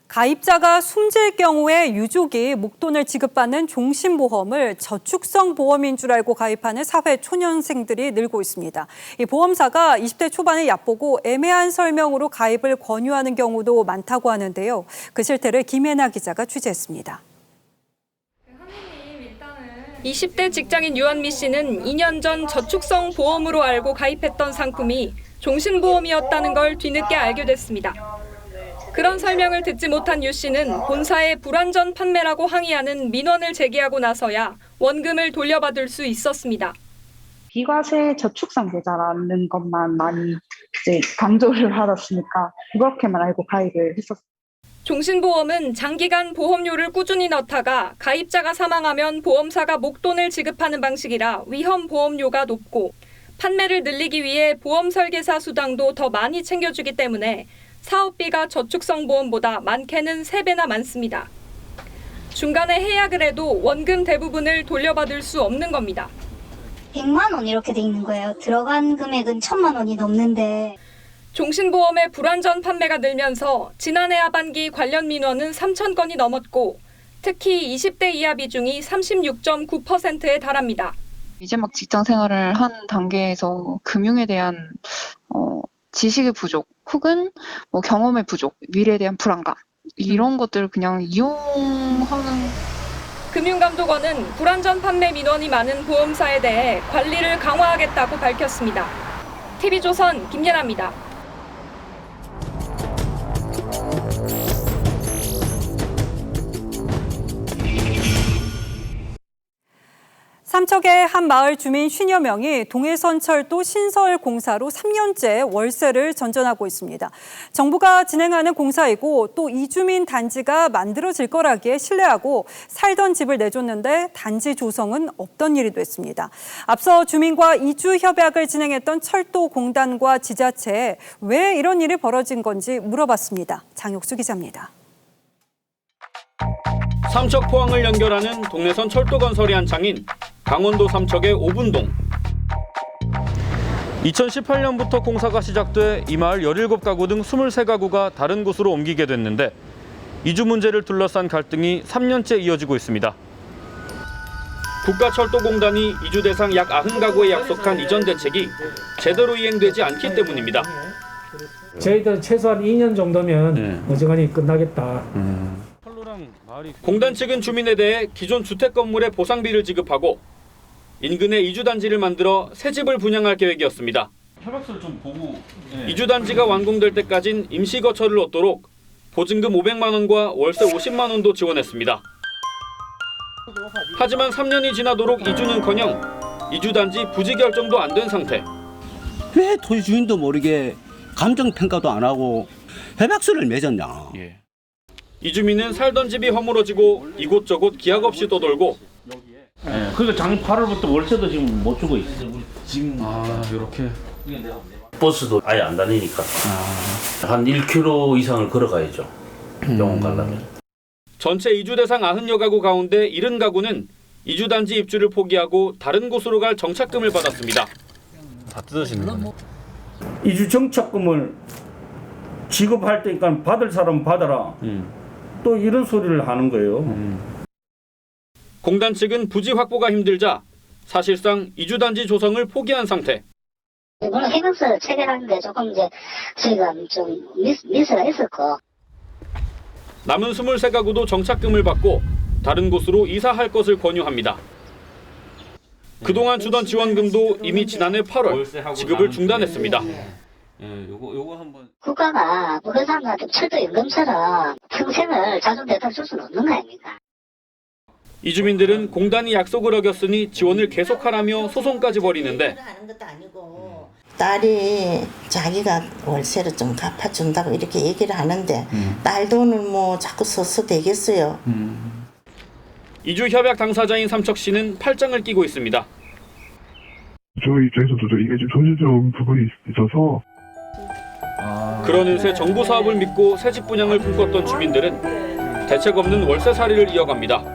가입자가 숨질 경우에 유족이 목돈을 지급받는 종신보험을 저축성 보험인 줄 알고 가입하는 사회 초년생들이 늘고 있습니다. 이 보험사가 20대 초반에 얕보고 애매한 설명으로 가입을 권유하는 경우도 많다고 하는데요. 그 실태를 김혜나 기자가 취재했습니다. 20대 직장인 유한미 씨는 2년 전 저축성 보험으로 알고 가입했던 상품이 종신보험이었다는 걸 뒤늦게 알게 됐습니다. 그런 설명을 듣지 못한 유 씨는 본사의 불완전 판매라고 항의하는 민원을 제기하고 나서야 원금을 돌려받을 수 있었습니다. 비과세 저축성 계좌라는 것만 많이 이제 강조를 받았으니까 그렇게만 알고 가입을 했었어요. 종신보험은 장기간 보험료를 꾸준히 넣다가 가입자가 사망하면 보험사가 목돈을 지급하는 방식이라 위험 보험료가 높고 판매를 늘리기 위해 보험 설계사 수당도 더 많이 챙겨주기 때문에 사업비가 저축성 보험보다 많게는 3배나 많습니다. 중간에 해약을 해도 원금 대부분을 돌려받을 수 없는 겁니다. 100만 원 이렇게 돼 있는 거예요. 들어간 금액은 1,000만 원이 넘는데. 종신보험의 불완전 판매가 늘면서 지난해 하반기 관련 민원은 3,000건이 넘었고 특히 20대 이하 비중이 36.9%에 달합니다. 이제 막 직장 생활을 한 단계에서 금융에 대한 지식의 부족 혹은 뭐 경험의 부족, 미래에 대한 불안감 이런 것들을 그냥 이용하는. 금융감독원은 불완전 판매 민원이 많은 보험사에 대해 관리를 강화하겠다고 밝혔습니다. TV조선 김예나입니다. 삼척의 한 마을 주민 50여 명이 동해선철도 신설공사로 3년째 월세를 전전하고 있습니다. 정부가 진행하는 공사이고 또 이주민 단지가 만들어질 거라기에 신뢰하고 살던 집을 내줬는데 단지 조성은 없던 일이 됐습니다. 앞서 주민과 이주 협약을 진행했던 철도공단과 지자체에 왜 이런 일이 벌어진 건지 물어봤습니다. 장혁수 기자입니다. 삼척 포항을 연결하는 동해선 철도 건설이 한창인 강원도 삼척의 오분동. 2018년부터 공사가 시작돼 이 마을 17가구 등 23가구가 다른 곳으로 옮기게 됐는데 이주 문제를 둘러싼 갈등이 3년째 이어지고 있습니다. 국가철도공단이 이주 대상 약 90가구에 약속한 이전 대책이 제대로 이행되지 않기 때문입니다. 저희들 최소한 2년 정도면 어지간히 끝나겠다. 공단 측은 주민에 대해 기존 주택 건물의 보상비를 지급하고 인근에 이주단지를 만들어 새 집을 분양할 계획이었습니다. 협약서를 좀 보고 이주단지가 완공될 때까진 임시거처를 얻도록 보증금 500만 원과 월세 50만 원도 지원했습니다. 하지만 3년이 지나도록 이주는커녕 이주단지 부지 결정도 안 된 상태. 왜 토지 주인도 모르게 감정평가도 안 하고 협약서를 맺었냐. 이주민은 살던 집이 허물어지고 이곳저곳 기약 없이 떠돌고. 그러니까 작년 8월부터 월세도 지금 못 주고 있어요. 지금 이렇게 버스도 아예 안 다니니까 한 1km 이상을 걸어가야죠. 병원 가려면. 전체 이주 대상 90여 가구 가운데 70가구는 이주단지 입주를 포기하고 다른 곳으로 갈 정착금을 받았습니다. 다 뜯어지는 거네. 이주 정착금을 지급할 때니까 받을 사람 받아라. 또 이런 소리를 하는 거예요. 공단 측은 부지 확보가 힘들자 사실상 이주단지 조성을 포기한 상태. 물론 해명서 체결하는데 조금 이제 저희가 좀 미스가 있었고. 남은 23가구도 정착금을 받고 다른 곳으로 이사할 것을 권유합니다. 그동안 주던 지원금도 이미 지난해 8월 지급을 중단했습니다. 요거 한번. 국가가 모든 사람한테 철도연금처럼 평생을 자존대타 줄 수는 없는 거 아닙니까? 이주민들은 공단이 약속을 어겼으니 지원을 계속하라며 소송까지 벌이는데 딸이 자기가 월세를 좀 갚아준다고 이렇게 얘기를 하는데 딸 돈을 뭐 자꾸 써서 되겠어요. 이주 협약 당사자인 삼척시는 팔짱을 끼고 있습니다. 저희 입장에서도 이게 좀 손실스러운 부분이 있어서 그러는 새 정부 사업을 믿고 새집 분양을 꿈꿨던 주민들은 대책 없는 월세살이를 이어갑니다.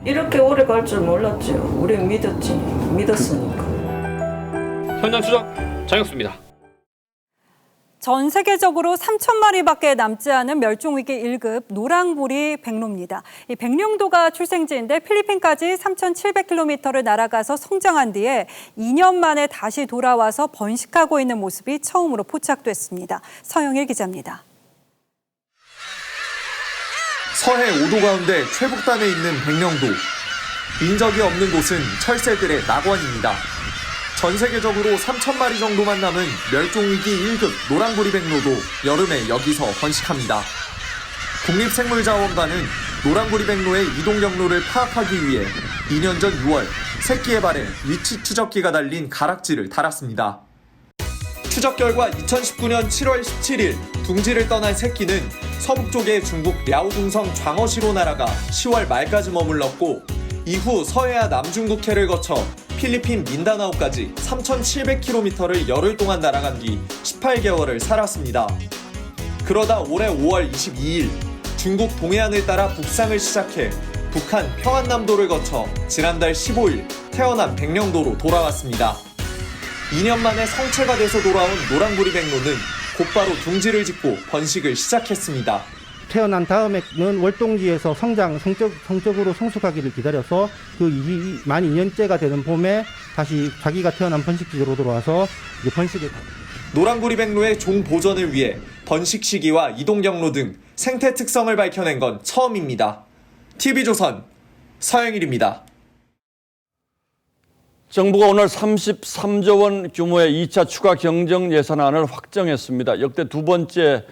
이렇게 오래 갈 줄 몰랐죠. 우린 믿었으니까. 현장 추적 장혁수입니다. 전 세계적으로 3,000마리밖에 남지 않은 멸종위기 1급 노랑부리 백로입니다. 이 백령도가 출생지인데 필리핀까지 3,700km를 날아가서 성장한 뒤에 2년 만에 다시 돌아와서 번식하고 있는 모습이 처음으로 포착됐습니다. 서영일 기자입니다. 서해 5도 가운데 최북단에 있는 백령도. 인적이 없는 곳은 철새들의 낙원입니다. 전 세계적으로 3,000마리 정도만 남은 멸종위기 1급 노랑구리백로도 여름에 여기서 번식합니다. 국립생물자원관은 노랑구리백로의 이동 경로를 파악하기 위해 2년 전 6월 새끼의 발에 위치 추적기가 달린 가락지를 달았습니다. 추적 결과 2019년 7월 17일 둥지를 떠난 새끼는 서북쪽의 중국 랴오둥성 장어시로 날아가 10월 말까지 머물렀고 이후 서해와 남중국해를 거쳐 필리핀 민다나오까지 3,700km를 열흘 동안 날아간 뒤 18개월을 살았습니다. 그러다 올해 5월 22일 중국 동해안을 따라 북상을 시작해 북한 평안남도를 거쳐 지난달 15일 태어난 백령도로 돌아왔습니다. 2년 만에 성체가 돼서 돌아온 노랑구리백로는 곧바로 둥지를 짓고 번식을 시작했습니다. 태어난 다음에는 월동지에서 성적으로 성숙하기를 기다려서 만 2년째가 되는 봄에 다시 자기가 태어난 번식지로 돌아와서 이제 번식을. 노랑구리백로의 종 보존을 위해 번식 시기와 이동 경로 등 생태 특성을 밝혀낸 건 처음입니다. TV조선 서영일입니다. 정부가 오늘 33조 원 규모의 2차 추가 경정 예산안을 확정했습니다. 역대 두 번째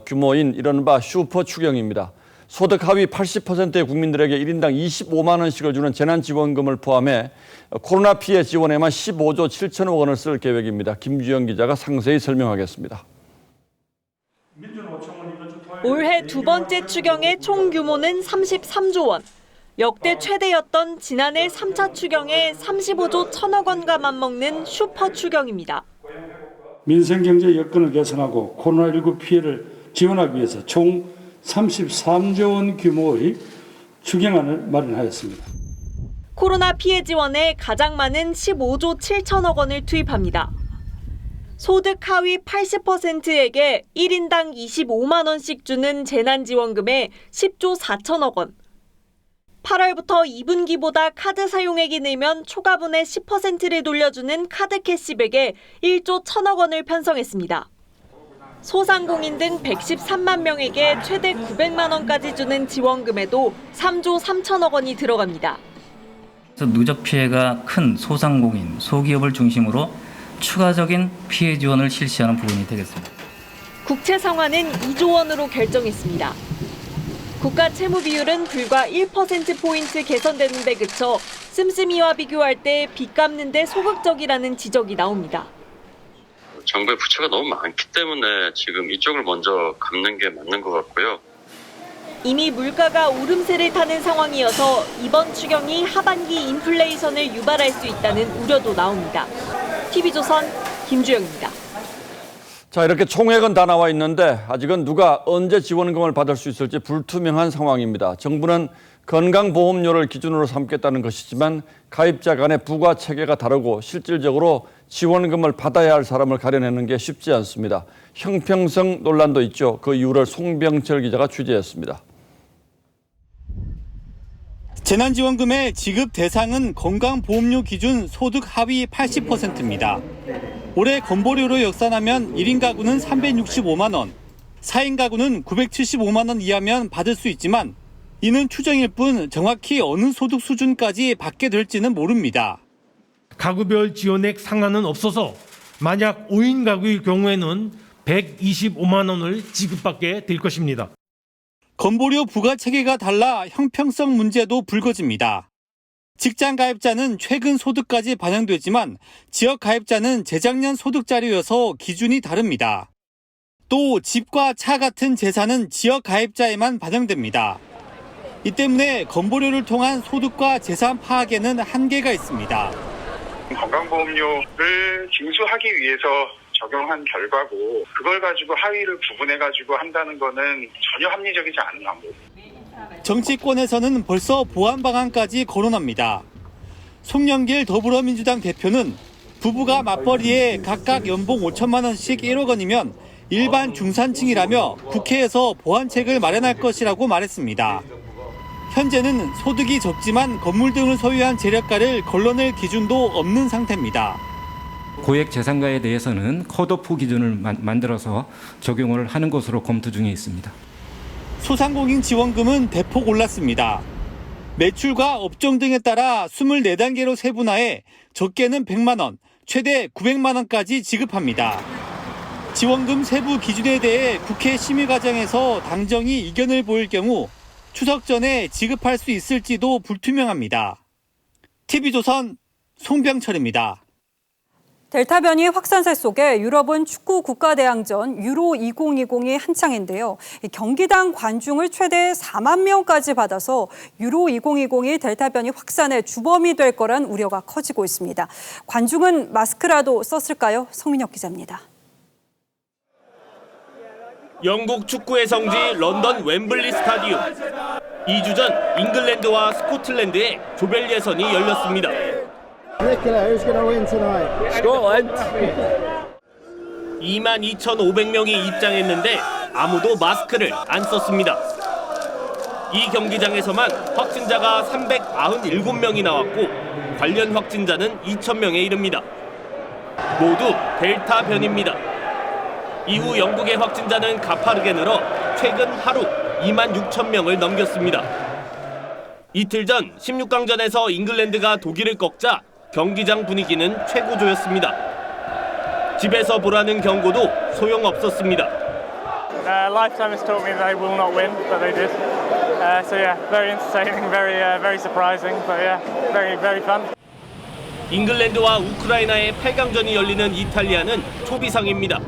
규모인 이른바 슈퍼 추경입니다. 소득 하위 80%의 국민들에게 1인당 25만 원씩을 주는 재난지원금을 포함해 코로나 피해 지원에만 15조 7천억 원을 쓸 계획입니다. 김주영 기자가 상세히 설명하겠습니다. 올해 두 번째 추경의 총 규모는 33조 원. 역대 최대였던 지난해 3차 추경의 35조 1천억 원과 맞먹는 슈퍼 추경입니다. 민생경제 여건을 개선하고 코로나19 피해를 지원하기 위해서 총 33조 원 규모의 추경안을 마련하였습니다. 코로나 피해 지원에 가장 많은 15조 7천억 원을 투입합니다. 소득 하위 80%에게 1인당 25만 원씩 주는 재난지원금에 10조 4천억 원. 8월부터 2분기보다 카드 사용액이 늘면 초과분의 10%를 돌려주는 카드 캐시백에 1조 1천억 원을 편성했습니다. 소상공인 등 113만 명에게 최대 900만 원까지 주는 지원금에도 3조 3천억 원이 들어갑니다. 누적 피해가 큰 소상공인, 소기업을 중심으로 추가적인 피해 지원을 실시하는 부분이 되겠습니다. 국채 상환은 2조 원으로 결정했습니다. 국가 채무 비율은 불과 1%포인트 개선되는 데 그쳐 씀씀이와 비교할 때 빚 갚는 데 소극적이라는 지적이 나옵니다. 정부의 부채가 너무 많기 때문에 지금 이쪽을 먼저 갚는 게 맞는 것 같고요. 이미 물가가 오름세를 타는 상황이어서 이번 추경이 하반기 인플레이션을 유발할 수 있다는 우려도 나옵니다. TV조선 김주영입니다. 자, 이렇게 총액은 다 나와 있는데 아직은 누가 언제 지원금을 받을 수 있을지 불투명한 상황입니다. 정부는 건강보험료를 기준으로 삼겠다는 것이지만 가입자 간의 부과 체계가 다르고 실질적으로 지원금을 받아야 할 사람을 가려내는 게 쉽지 않습니다. 형평성 논란도 있죠. 그 이유를 송병철 기자가 취재했습니다. 재난지원금의 지급 대상은 건강보험료 기준 소득 하위 80%입니다. 올해 건보료로 역산하면 1인 가구는 365만 원, 4인 가구는 975만 원 이하면 받을 수 있지만 이는 추정일 뿐 정확히 어느 소득 수준까지 받게 될지는 모릅니다. 가구별 지원액 상한은 없어서 만약 5인 가구의 경우에는 125만 원을 지급받게 될 것입니다. 건보료 부과 체계가 달라 형평성 문제도 불거집니다. 직장 가입자는 최근 소득까지 반영되지만 지역 가입자는 재작년 소득 자료여서 기준이 다릅니다. 또 집과 차 같은 재산은 지역 가입자에만 반영됩니다. 이 때문에 건보료를 통한 소득과 재산 파악에는 한계가 있습니다. 건강보험료를 징수하기 위해서 적용한 결과고 그걸 가지고 하위를 구분해가지고 한다는 거는 전혀 합리적이지 않은 방법입니다. 정치권에서는 벌써 보완 방안까지 거론합니다. 송영길 더불어민주당 대표는 부부가 맞벌이에 각각 연봉 5천만 원씩 1억 원이면 일반 중산층이라며 국회에서 보완책을 마련할 것이라고 말했습니다. 현재는 소득이 적지만 건물 등을 소유한 재력가를 걸러낼 기준도 없는 상태입니다. 고액 재산가에 대해서는 컷오프 기준을 만들어서 적용을 하는 것으로 검토 중에 있습니다. 소상공인 지원금은 대폭 올랐습니다. 매출과 업종 등에 따라 24단계로 세분화해 적게는 100만 원, 최대 900만 원까지 지급합니다. 지원금 세부 기준에 대해 국회 심의 과정에서 당정이 이견을 보일 경우 추석 전에 지급할 수 있을지도 불투명합니다. TV조선 송병철입니다. 델타 변이 확산세 속에 유럽은 축구 국가대항전 유로 2020이 한창인데요. 경기당 관중을 최대 4만 명까지 받아서 유로 2020이 델타 변이 확산의 주범이 될 거란 우려가 커지고 있습니다. 관중은 마스크라도 썼을까요? 성민혁 기자입니다. 영국 축구의 성지 런던 웸블리 스타디움. 2주 전 잉글랜드와 스코틀랜드의 조별 예선이 열렸습니다. 22,500명이 입장했는데 아무도 마스크를 안 썼습니다. 이 경기장에서만 확진자가 397명이 나왔고 관련 확진자는 2,000명에 이릅니다. 모두 델타 변입니다. 이후 영국의 확진자는 가파르게 늘어 최근 하루 26,000명을 넘겼습니다. 이틀 전 16강전에서 잉글랜드가 독일을 꺾자 경기장 분위기는 최고조였습니다. 집에서 보라는 경고도 소용없었습니다. Lifetime has taught me they will not win, but they did. So yeah, very entertaining, very surprising, but yeah, very fun. 잉글랜드와 우크라이나의 8강전이 열리는 이탈리아는 초비상입니다.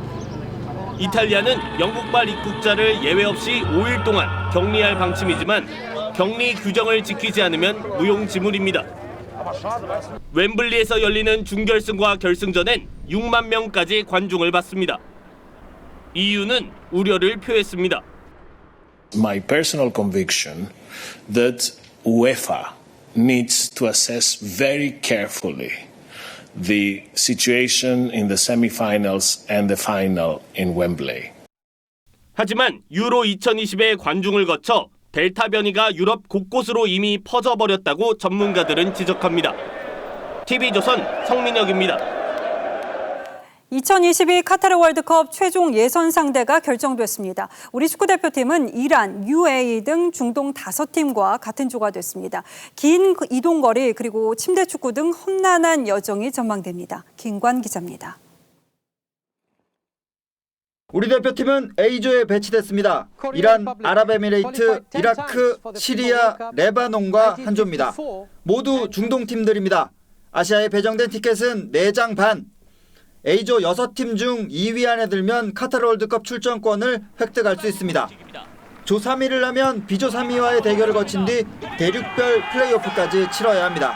이탈리아는 영국발 입국자를 예외 없이 5일 동안 격리할 방침이지만 격리 규정을 지키지 않으면 무용지물입니다. 웸블리에서 열리는 준결승과 결승전엔 6만 명까지 관중을 받습니다. EU는 우려를 표했습니다. My personal conviction that UEFA needs to assess very carefully the situation in the semi-finals and the final in Wembley. 하지만 유로 2020의 관중을 거쳐 델타 변이가 유럽 곳곳으로 이미 퍼져버렸다고 전문가들은 지적합니다. TV조선 성민혁입니다. 2022 카타르 월드컵 최종 예선 상대가 결정됐습니다. 우리 축구대표팀은 이란, UAE 등 중동 5팀과 같은 조가 됐습니다. 긴 이동거리 그리고 침대 축구 등 험난한 여정이 전망됩니다. 김관 기자입니다. 우리 대표팀은 A조에 배치됐습니다. 이란, 아랍에미레이트, 이라크, 시리아, 레바논과 한 조입니다. 모두 중동 팀들입니다. 아시아에 배정된 티켓은 4장 반. A조 6팀 중 2위 안에 들면 카타르 월드컵 출전권을 획득할 수 있습니다. 조 3위를 하면 B조 3위와의 대결을 거친 뒤 대륙별 플레이오프까지 치러야 합니다.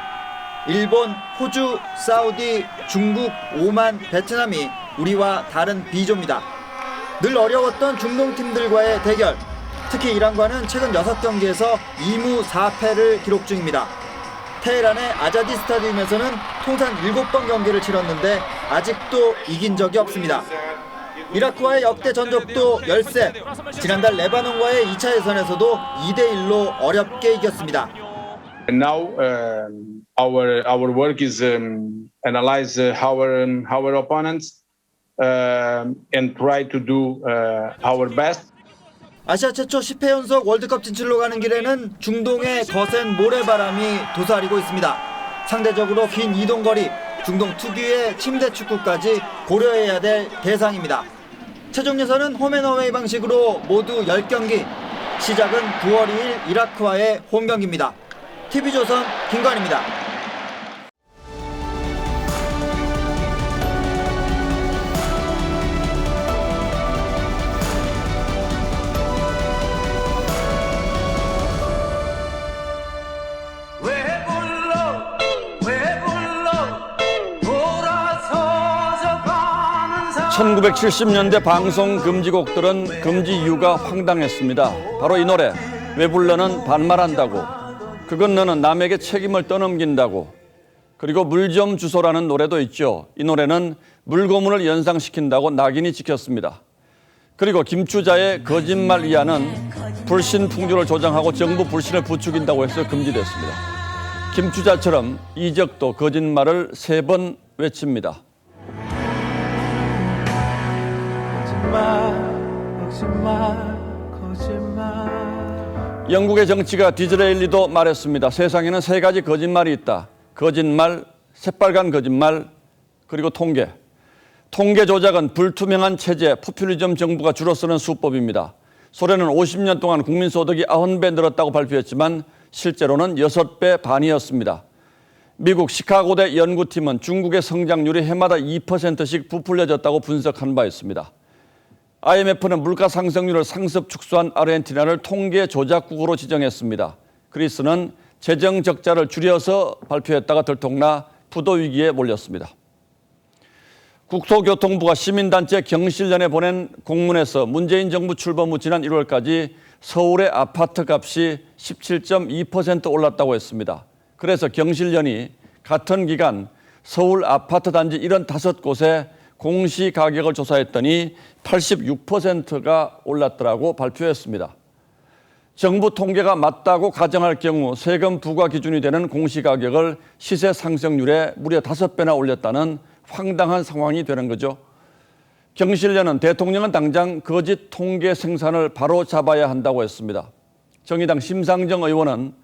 일본, 호주, 사우디, 중국, 오만, 베트남이 우리와 다른 B조입니다. 늘 어려웠던 중동 팀들과의 대결, 특히 이란과는 최근 6경기에서 2무 4패를 기록 중입니다. 테헤란의 아자디 스타디움에서는 통산 7번 경기를 치렀는데 아직도 이긴 적이 없습니다. 이라크와의 역대 전적도 13, 지난달 레바논과의 2차 예선에서도 2대1로 어렵게 이겼습니다. And now our work is analyze our opponents and try to do our best. 아시아 최초 10회 연속 월드컵 진출로 가는 길에는 중동의 거센 모래바람이 도사리고 있습니다. 상대적으로 긴 이동거리, 중동 특유의 침대 축구까지 고려해야 될 대상입니다. 최종 예선은 홈앤어웨이 방식으로 모두 10경기, 시작은 9월 2일 이라크와의 홈경기입니다. TV조선 김관입니다. 왜 불러 돌아서서 가는 사람 1970년대 방송 금지곡들은 금지 이유가 황당했습니다. 바로 이 노래, 왜 불러는 반말한다고, 그건 너는 남에게 책임을 떠넘긴다고, 그리고 물 좀 주소라는 노래도 있죠. 이 노래는 물고문을 연상시킨다고 낙인이 찍혔습니다. 그리고 김추자의 거짓말 이하는 불신 풍조를 조장하고 정부 불신을 부추긴다고 해서 금지됐습니다. 김추자처럼 이적도 거짓말을 3번 외칩니다. 영국의 정치가 디즈레일리도 말했습니다. 세상에는 3가지 거짓말이 있다. 거짓말, 새빨간 거짓말, 그리고 통계. 통계 조작은 불투명한 체제, 포퓰리즘 정부가 주로 쓰는 수법입니다. 소련은 50년 동안 국민소득이 90배 늘었다고 발표했지만 실제로는 6배 반이었습니다. 미국 시카고대 연구팀은 중국의 성장률이 해마다 2%씩 부풀려졌다고 분석한 바 있습니다. IMF는 물가 상승률을 상습 축소한 아르헨티나를 통계 조작국으로 지정했습니다. 그리스는 재정 적자를 줄여서 발표했다가 들통나 부도 위기에 몰렸습니다. 국토교통부가 시민단체 경실련에 보낸 공문에서 문재인 정부 출범 후 지난 1월까지 서울의 아파트 값이 17.2% 올랐다고 했습니다. 그래서 경실련이 같은 기간 서울 아파트 단지 75곳에 공시가격을 조사했더니 86%가 올랐더라고 발표했습니다. 정부 통계가 맞다고 가정할 경우 세금 부과 기준이 되는 공시가격을 시세 상승률에 무려 5배나 올렸다는 황당한 상황이 되는 거죠. 경실련은 대통령은 당장 거짓 통계 생산을 바로 잡아야 한다고 했습니다. 정의당 심상정 의원은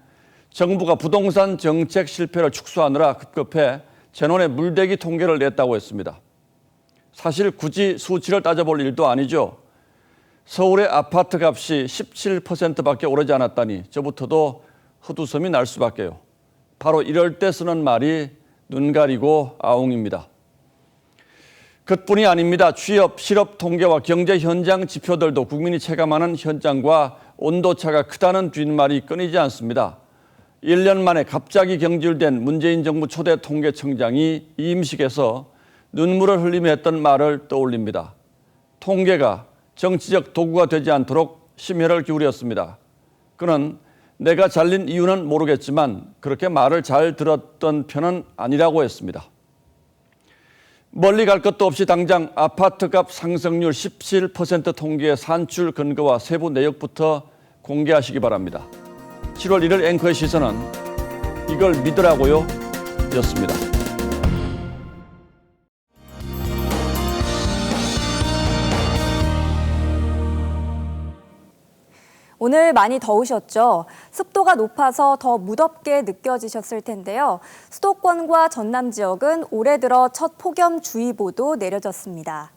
정부가 부동산 정책 실패를 축소하느라 급급해 재논의 물대기 통계를 냈다고 했습니다. 사실 굳이 수치를 따져볼 일도 아니죠. 서울의 아파트 값이 17%밖에 오르지 않았다니 저부터도 헛웃음이 날 수밖에요. 바로 이럴 때 쓰는 말이 눈 가리고 아웅입니다. 그뿐이 아닙니다. 취업, 실업 통계와 경제 현장 지표들도 국민이 체감하는 현장과 온도차가 크다는 뒷말이 끊이지 않습니다. 1년 만에 갑자기 경질된 문재인 정부 초대 통계청장이 이임식에서 눈물을 흘리며 했던 말을 떠올립니다. 통계가 정치적 도구가 되지 않도록 심혈을 기울였습니다. 그는 내가 잘린 이유는 모르겠지만 그렇게 말을 잘 들었던 편은 아니라고 했습니다. 멀리 갈 것도 없이 당장 아파트값 상승률 17% 통계의 산출 근거와 세부 내역부터 공개하시기 바랍니다. 7월 1일 앵커의 시선은 이걸 믿으라고요? 였습니다. 오늘 많이 더우셨죠? 습도가 높아서 더 무덥게 느껴지셨을 텐데요. 수도권과 전남 지역은 올해 들어 첫 폭염주의보도 내려졌습니다.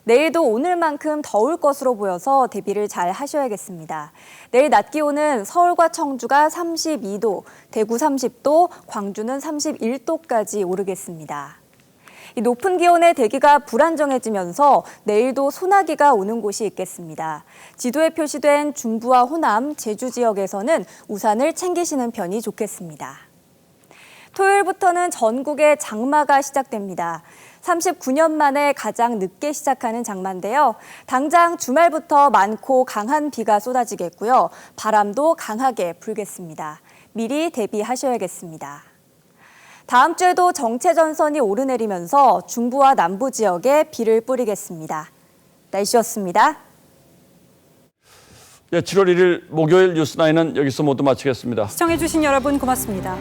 내일도 오늘만큼 더울 것으로 보여서 대비를 잘 하셔야겠습니다. 내일 낮 기온은 서울과 청주가 32도, 대구 30도, 광주는 31도까지 오르겠습니다. 이 높은 기온의 대기가 불안정해지면서 내일도 소나기가 오는 곳이 있겠습니다. 지도에 표시된 중부와 호남, 제주 지역에서는 우산을 챙기시는 편이 좋겠습니다. 토요일부터는 전국에 장마가 시작됩니다. 39년 만에 가장 늦게 시작하는 장마인데요. 당장 주말부터 많고 강한 비가 쏟아지겠고요. 바람도 강하게 불겠습니다. 미리 대비하셔야겠습니다. 다음 주에도 정체전선이 오르내리면서 중부와 남부 지역에 비를 뿌리겠습니다. 날씨였습니다. 네, 7월 1일 목요일 뉴스9는 여기서 모두 마치겠습니다. 시청해주신 여러분 고맙습니다.